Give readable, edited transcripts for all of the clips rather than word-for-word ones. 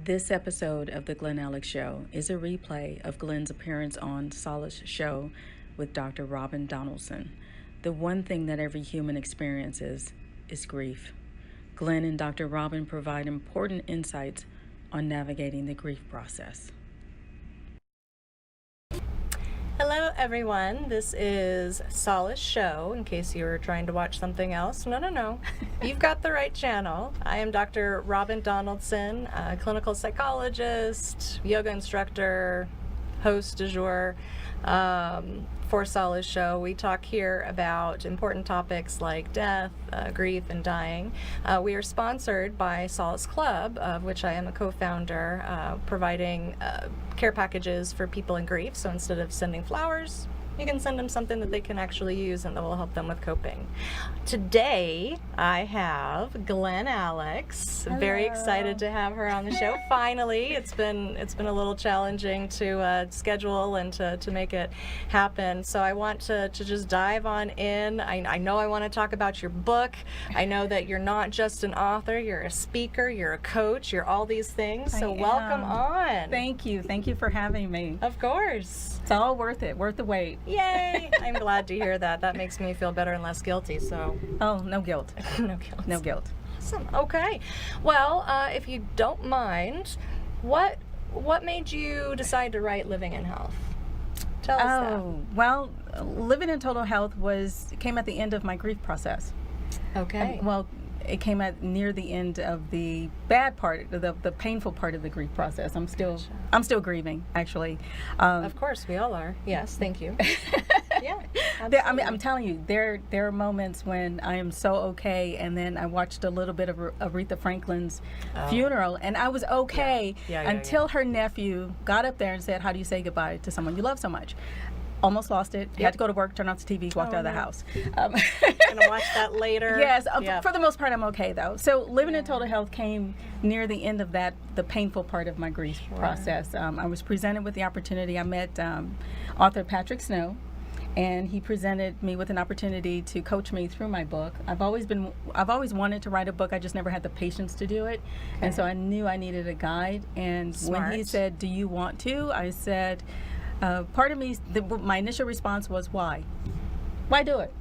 This episode of the Glen Alex Show is a replay of Glen's appearance on Solace Show with Dr. Robyn Donaldson. The one thing that every human experiences is grief. Glen and Dr. Robyn provide important insights on navigating the grief process. Hello everyone, this is Solace Show, in case you were trying to watch something else. No. You've got the right channel. I am Dr. Robyn Donaldson, a clinical psychologist, yoga instructor, host du jour for Solace Show. We talk here about important topics like death, grief, and dying. We are sponsored by Solace Club, of which I am a co-founder, providing care packages for people in grief. So instead of sending flowers, you can send them something that they can actually use and that will help them with coping. Today, I have Glen Alex. Hello. Very excited to have her on the show. Finally, it's been a little challenging to schedule and to make it happen. So I want to just dive on in. I know I want to talk about your book. I know that you're not just an author, you're a speaker, you're a coach, you're all these things. So welcome on. Thank you for having me. Of course. It's all worth it, worth the wait. Yay! I'm glad to hear that. That makes me feel better and less guilty. So. Oh, no guilt. No guilt. No guilt. Awesome. Okay. Well, if you don't mind, what made you decide to write Living in Health? Tell us that. Well, Living in Total Health came at the end of my grief process. Okay. It came at near the end of the bad part, the painful part of the grief process. I'm still grieving, actually. Of course, we all are. Yes, thank you. Yeah, I'm telling you, there are moments when I am so okay, and then I watched a little bit of Aretha Franklin's funeral, and I was okay until her nephew got up there and said, "How do you say goodbye to someone you love so much?" Almost lost it. Had to go to work, turn off the TV, walked out of the house. Gonna watch that later. Yes, for the most part, I'm okay though. So Living in Total Health came near the end of the painful part of my grief process. I was presented with the opportunity. I met author Patrick Snow, and he presented me with an opportunity to coach me through my book. I've always wanted to write a book. I just never had the patience to do it, and so I knew I needed a guide. And when he said, "Do you want to?" I said. Part of me, my initial response was, why? Why do it?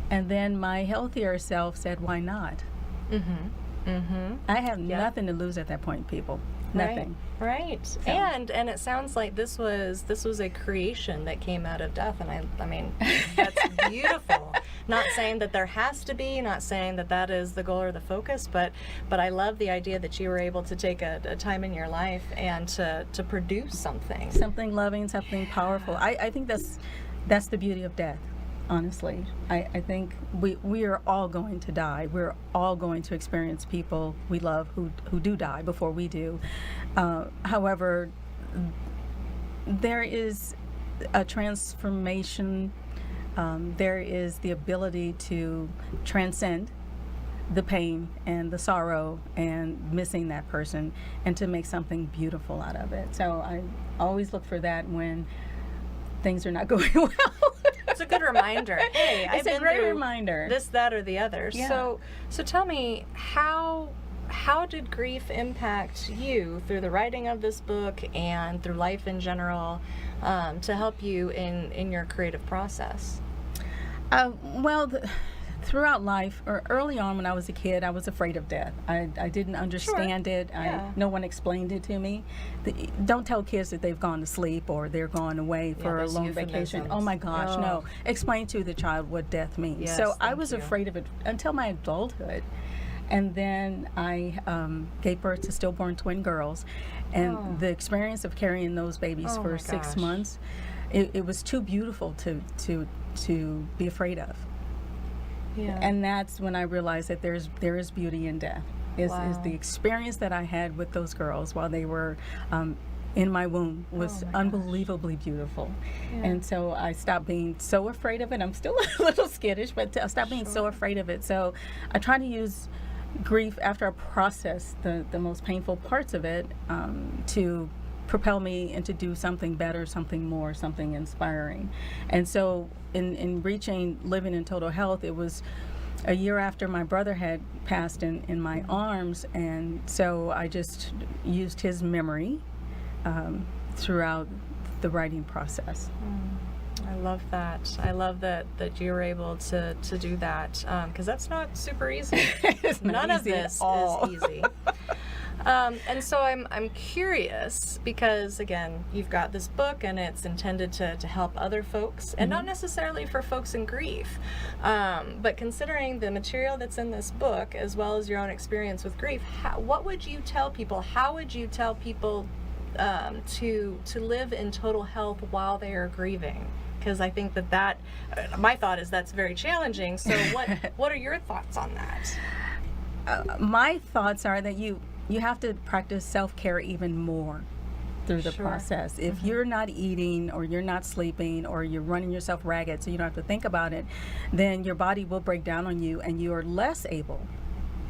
And then my healthier self said, why not? I have nothing to lose at that point, people. Nothing. Right. So. And it sounds like this was a creation that came out of death, and I mean that's beautiful. Not saying that there has to be, not saying that is the goal or the focus, but I love the idea that you were able to take a time in your life and to produce something loving, something powerful. I think that's the beauty of death. Honestly, I think we are all going to die. We're all going to experience people we love who do die before we do. However, there is a transformation. There is the ability to transcend the pain and the sorrow and missing that person, and to make something beautiful out of it. So I always look for that when things are not going well. It's a good reminder. Hey, it's a great reminder. This, that, or the other. Yeah. So tell me, how did grief impact you through the writing of this book and through life in general, to help you in your creative process? Throughout life, or early on when I was a kid, I was afraid of death. I didn't understand it. No one explained it to me. Don't tell kids that they've gone to sleep or they're gone away for a long vacation. Oh my gosh, no. Explain to the child what death means. Yes, so I was afraid of it until my adulthood. And then I gave birth to stillborn twin girls. And the experience of carrying those babies for 6 months, it was too beautiful to be afraid of. Yeah. And that's when I realized that there is beauty in death. Is the experience that I had with those girls while they were in my womb was unbelievably beautiful. Yeah. And so I stopped being so afraid of it. I'm still a little skittish, but I stopped being so afraid of it. So I try to use grief after I process the most painful parts of it to propel me and to do something better, something more, something inspiring. And so in reaching Living in Total Health, it was a year after my brother had passed in my arms, and so I just used his memory throughout the writing process. I love that. I love that you were able to do that, because that's not super easy. None of this is easy. And so I'm curious, because again, you've got this book and it's intended to help other folks, and not necessarily for folks in grief, but considering the material that's in this book as well as your own experience with grief, what would you tell people? How would you tell people to live in total health while they are grieving? Because I think that my thought is that's very challenging. So what are your thoughts on that? My thoughts are that you have to practice self-care even more through the process. If you're not eating, or you're not sleeping, or you're running yourself ragged so you don't have to think about it, then your body will break down on you, and you are less able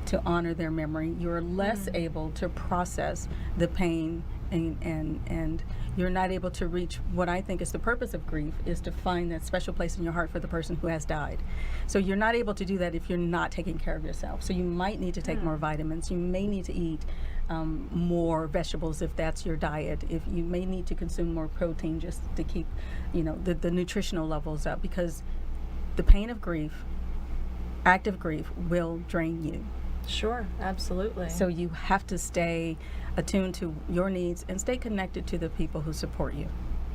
to honor their memory. You're less able to process the pain, and you're not able to reach what I think is the purpose of grief, is to find that special place in your heart for the person who has died. So you're not able to do that if you're not taking care of yourself. So you might need to take more vitamins. You may need to eat more vegetables if that's your diet. If you may need to consume more protein just to keep, the nutritional levels up, because the pain of grief, active grief, will drain you. Sure, absolutely. So you have to stay attuned to your needs and stay connected to the people who support you.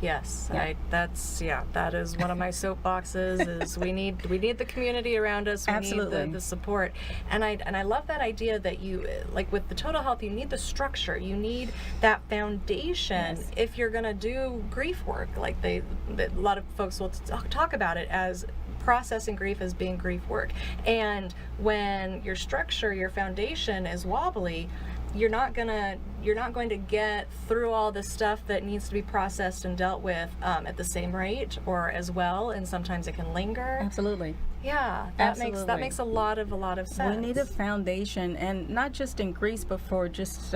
Yes, that is one of my soapboxes. Is we need the community around us. We Absolutely. need the support, and I love that idea that you, like with the total health, you need the structure. You need that foundation. Yes. If you're gonna do grief work, like a lot of folks will talk about it as processing grief as being grief work. And when your structure, your foundation is wobbly, you're not going to get through all the stuff that needs to be processed and dealt with at the same rate or as well, and sometimes it can linger. Absolutely. Yeah, that makes a lot of sense. We need a foundation, and not just in grief, but for just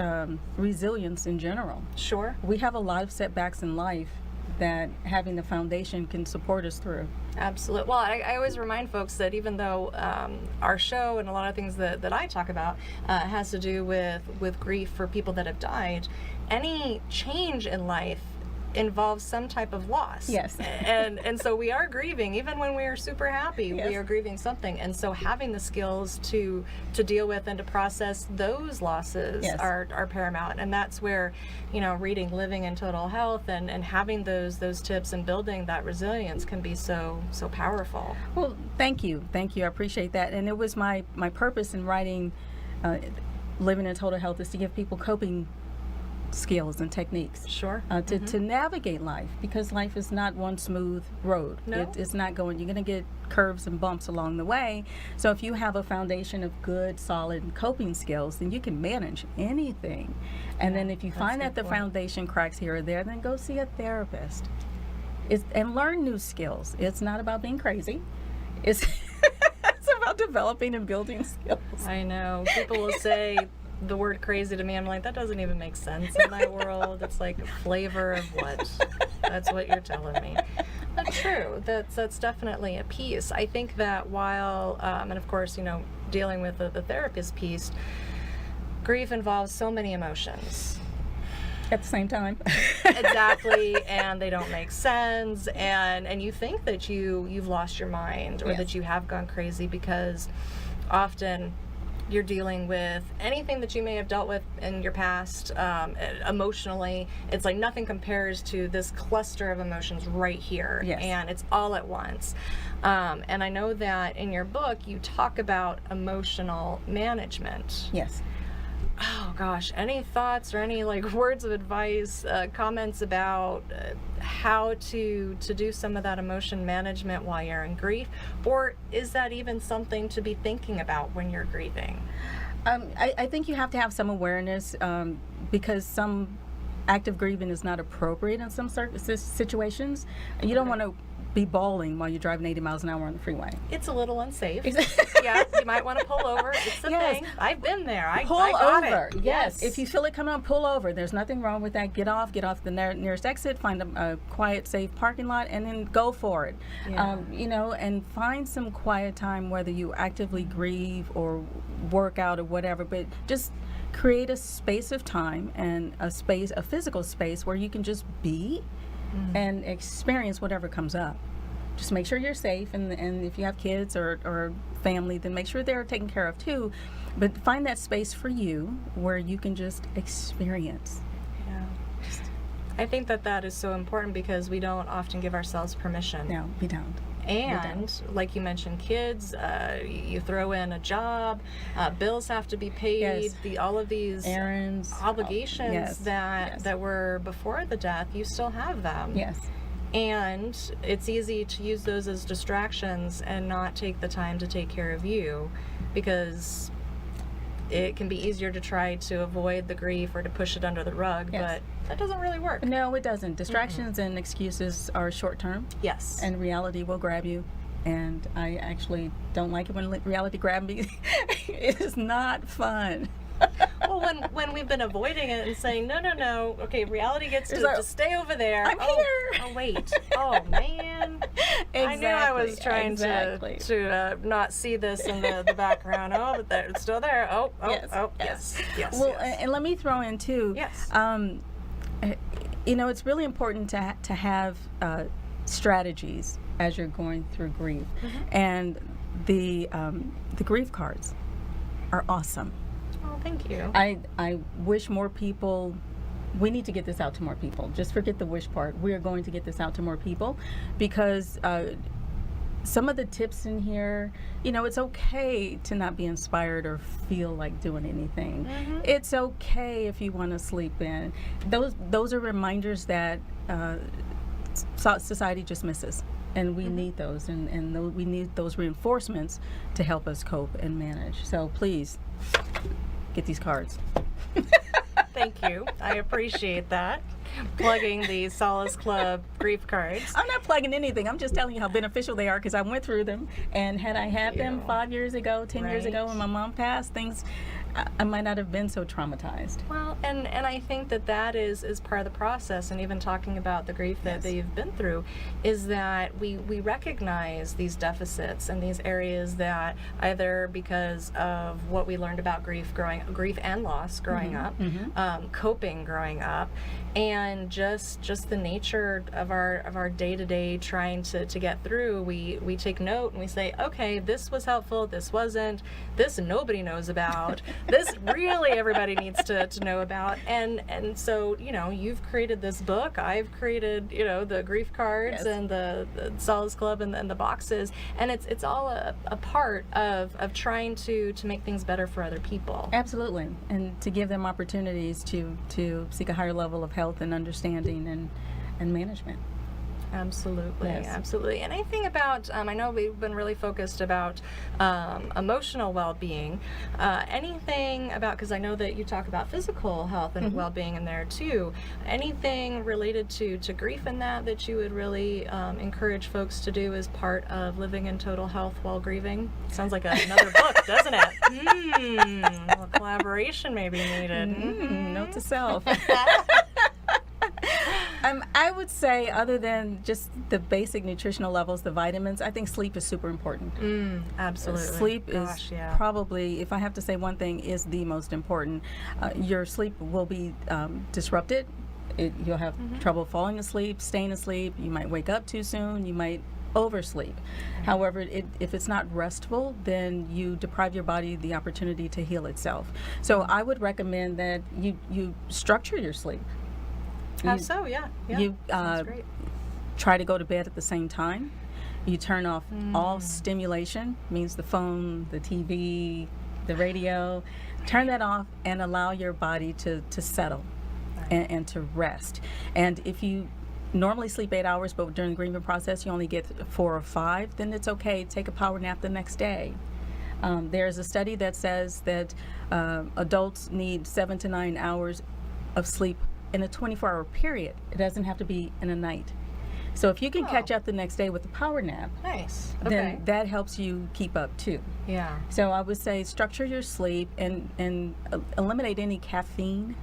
resilience in general. Sure. We have a lot of setbacks in life that having the foundation can support us through. Absolutely. Well, I always remind folks that even though our show and a lot of things that I talk about has to do with grief for people that have died, any change in life involves some type of loss. Yes. and so we are grieving, even when we are super happy. Yes. We are grieving something, and so having the skills to deal with and to process those losses are paramount. And that's where reading Living in Total Health and having those tips and building that resilience can be so powerful. Well, thank you. I appreciate that. And it was my purpose in writing Living in Total Health is to give people coping skills and techniques. Sure. To navigate life, because life is not one smooth road. No. It's not going, you're going to get curves and bumps along the way. So if you have a foundation of good, solid coping skills, then you can manage anything. And then if you find that the foundation cracks here or there, then go see a therapist. And learn new skills. It's not about being crazy. It's about developing and building skills. I know. People will say the word crazy to me. I'm like, that doesn't even make sense in my world. It's like a flavor of what? That's what you're telling me. But true. That's definitely a piece. I think that while, and of course, dealing with the therapist piece, grief involves so many emotions. At the same time. Exactly, and they don't make sense, and you think that you've lost your mind, or that you have gone crazy, because often you're dealing with anything that you may have dealt with in your past emotionally. It's like nothing compares to this cluster of emotions right here, and it's all at once. And I know that in your book you talk about emotional management. Yes. Oh gosh, any thoughts or any words of advice, comments about how to do some of that emotion management while you're in grief? Or is that even something to be thinking about when you're grieving? I think you have to have some awareness, because some active grieving is not appropriate in some situations. You don't want to be bawling while you're driving 80 miles an hour on the freeway. It's a little unsafe. Yeah, you might want to pull over. It's a thing. I've been there. I got over. It. Yes. If you feel it coming on, pull over. There's nothing wrong with that. Get off the nearest exit, find a quiet, safe parking lot, and then go for it. Yeah. And find some quiet time, whether you actively grieve or work out or whatever, but just create a space of time and a physical space where you can just be and experience whatever comes up. Just make sure you're safe, and if you have kids or family, then make sure they're taken care of too. But find that space for you where you can just experience. Yeah. I think that is so important because we don't often give ourselves permission. No, we don't. And like you mentioned, kids, you throw in a job, bills have to be paid, all of these errands, obligations that were before the death, you still have them. Yes. And it's easy to use those as distractions and not take the time to take care of you, because it can be easier to try to avoid the grief or to push it under the rug, but that doesn't really work. No, it doesn't. Distractions and excuses are short term. Yes. And reality will grab you. And I actually don't like it when reality grabs me. It is not fun. Well, when we've been avoiding it and saying, no, okay, reality gets to stay over there. I'm here. Oh, wait. Oh, man. Exactly. I knew I was trying to not see this in the background. Oh, but it's still there. Yes. Well, and let me throw in, too. Yes. It's really important to have strategies as you're going through grief. And the grief cards are awesome. Oh, thank you. I wish more people, we need to get this out to more people. Just forget the wish part. We are going to get this out to more people, because some of the tips in here, it's okay to not be inspired or feel like doing anything. It's okay if you want to sleep in. Those are reminders that society just misses. And we need those, and we need those reinforcements to help us cope and manage. So please, get these cards. Thank you. I appreciate that. Plugging the Solace Club grief cards. I'm not plugging anything. I'm just telling you how beneficial they are, because I went through them. And had I had them 5 years ago, 10 years ago when my mom passed, I might not have been so traumatized. Well, and I think that is part of the process, and even talking about the grief that you've been through, is that we recognize these deficits and these areas that either because of what we learned about grief and loss growing up, coping growing up, and just the nature of our day-to-day trying to get through, we take note and we say, okay, this was helpful, this wasn't, this nobody knows about. This really everybody needs to know about, and so you've created this book. I've created the grief cards and the Solace Club and the boxes, and it's all a part of trying to make things better for other people. Absolutely, and to give them opportunities to seek a higher level of health and understanding and management. Absolutely, absolutely. And anything about, I know we've been really focused about emotional well-being. Anything about, because I know that you talk about physical health and well-being in there too. Anything related to grief in that you would really encourage folks to do as part of living in total health while grieving? Sounds like another book, doesn't it? A little collaboration may be needed. Note to self. I would say, other than just the basic nutritional levels, the vitamins, I think sleep is super important. Absolutely. Sleep is probably, if I have to say one thing, is the most important. Your sleep will be disrupted. You'll have trouble falling asleep, staying asleep. You might wake up too soon. You might oversleep. However, if it's not restful, then you deprive your body the opportunity to heal itself. So I would recommend that you structure your sleep. You sounds great. Try to go to bed at the same time. You turn off all stimulation, means the phone, the TV, the radio. Turn that off and allow your body to settle and to rest. And if you normally sleep 8 hours, but during the grieving process you only get 4 or 5, then it's okay. Take a power nap the next day. There's a study that says that adults need 7 to 9 hours of sleep in a 24-hour period. It doesn't have to be in a night. So if you can Oh. catch up the next day with a power nap, Nice. then Okay. that helps you keep up too. Yeah. So I would say structure your sleep and eliminate any caffeine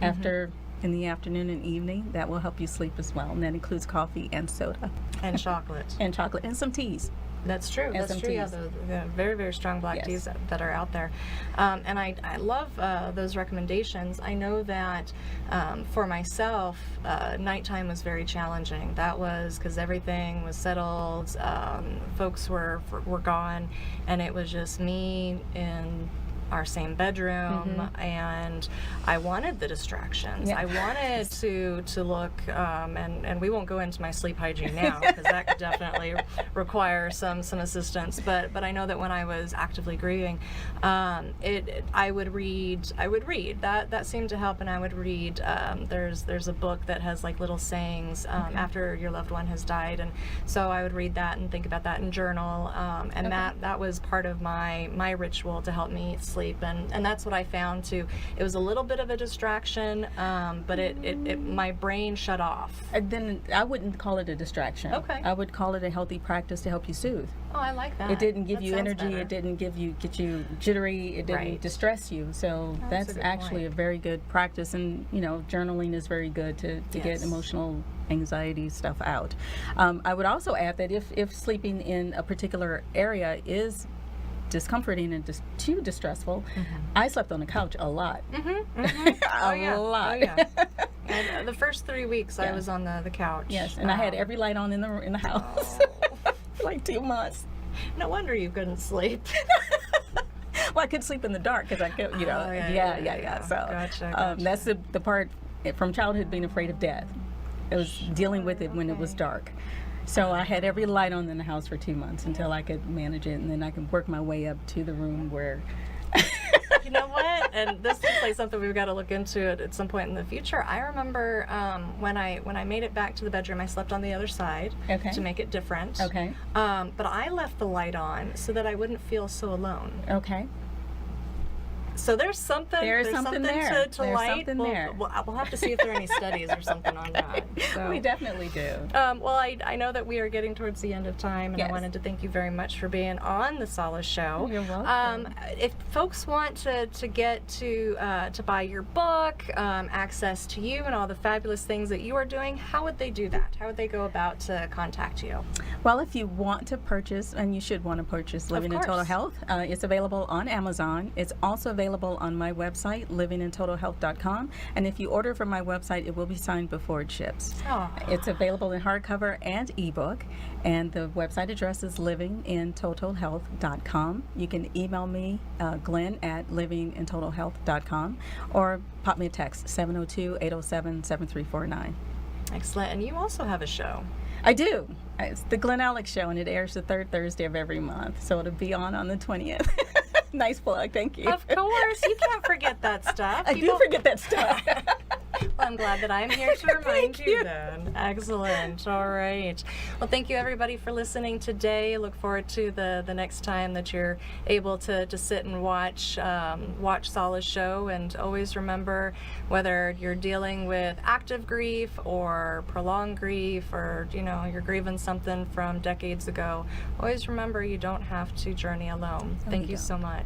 after in the afternoon and evening. That will help you sleep as well, and that includes coffee and soda And chocolate. and chocolate and some teas. That's true. That's true. Yeah, SMTs. the very, very strong black Yes. teas that are out there. And I love those recommendations. I know that for myself, nighttime was very challenging. That was because everything was settled, folks were gone, and it was just me in our same bedroom, and I wanted the distractions. Yeah. I wanted to look, and we won't go into my sleep hygiene now because that could definitely require some assistance. But I know that when I was actively grieving, I would read. That seemed to help, and I would read. There's a book that has like little sayings after your loved one has died, and so I would read that and think about that and journal, and that was part of my ritual to help me sleep. And that's what I found too. It was a little bit of a distraction, but it my brain shut off. And then I wouldn't call it a distraction. Okay. I would call it a healthy practice to help you soothe. Oh, I like that. It didn't give That you sounds energy. better. It didn't get you jittery. It didn't Right. distress you. So That's a that's good actually point. a very good practice. And journaling is very good to Yes. get emotional anxiety stuff out. I would also add that if sleeping in a particular area is discomforting and too distressful, I slept on the couch a lot. Oh, yeah. lot. Oh, yeah. And the first 3 weeks I Yeah. was on the couch. Yes, and I had every light on in the house Oh. for like 2 months. No wonder you couldn't sleep. Well, I could sleep in the dark because I could, Oh, yeah. So Gotcha. that's the part from childhood, being afraid of death. It was dealing with it when it was dark. So I had every light on in the house for 2 months until I could manage it, and then I could work my way up to the room where. You know what? And this is like something we've got to look into at some point in the future. I remember when I made it back to the bedroom, I slept on the other side Okay. to make it different. Okay. But I left the light on so that I wouldn't feel so alone. Okay. So there's something There's something there. to There's light. something there. We'll have to see if there are any studies or something on that. So. We definitely do. Well, I know that we are getting towards the end of time, and Yes. I wanted to thank you very much for being on the Solace Show. You're welcome. If folks want to get to buy your book, access to you and all the fabulous things that you are doing, how would they do that? How would they go about to contact you? Well, if you want to purchase, and you should want to purchase Living in Total course. Health, it's available on Amazon. It's also available on my website, livingintotalhealth.com. And if you order from my website, it will be signed before it ships. Oh. It's available in hardcover and ebook. And the website address is livingintotalhealth.com. You can email me, Glen at livingintotalhealth.com, or pop me a text, 702-807-7349. Excellent. And you also have a show. I do. It's the Glen Alex Show, and it airs the third Thursday of every month. So it'll be on the 20th. Nice plug. Thank you. Of course. You can't forget that stuff. I do forget that stuff. Well, I'm glad that I'm here to remind Thank you. then. Excellent. All right. Well, thank you everybody for listening today. Look forward to the next time that you're able to sit and watch Solace Show. And always remember, whether you're dealing with active grief or prolonged grief, or you're grieving something from decades ago, always remember you don't have to journey alone. Thank you so much.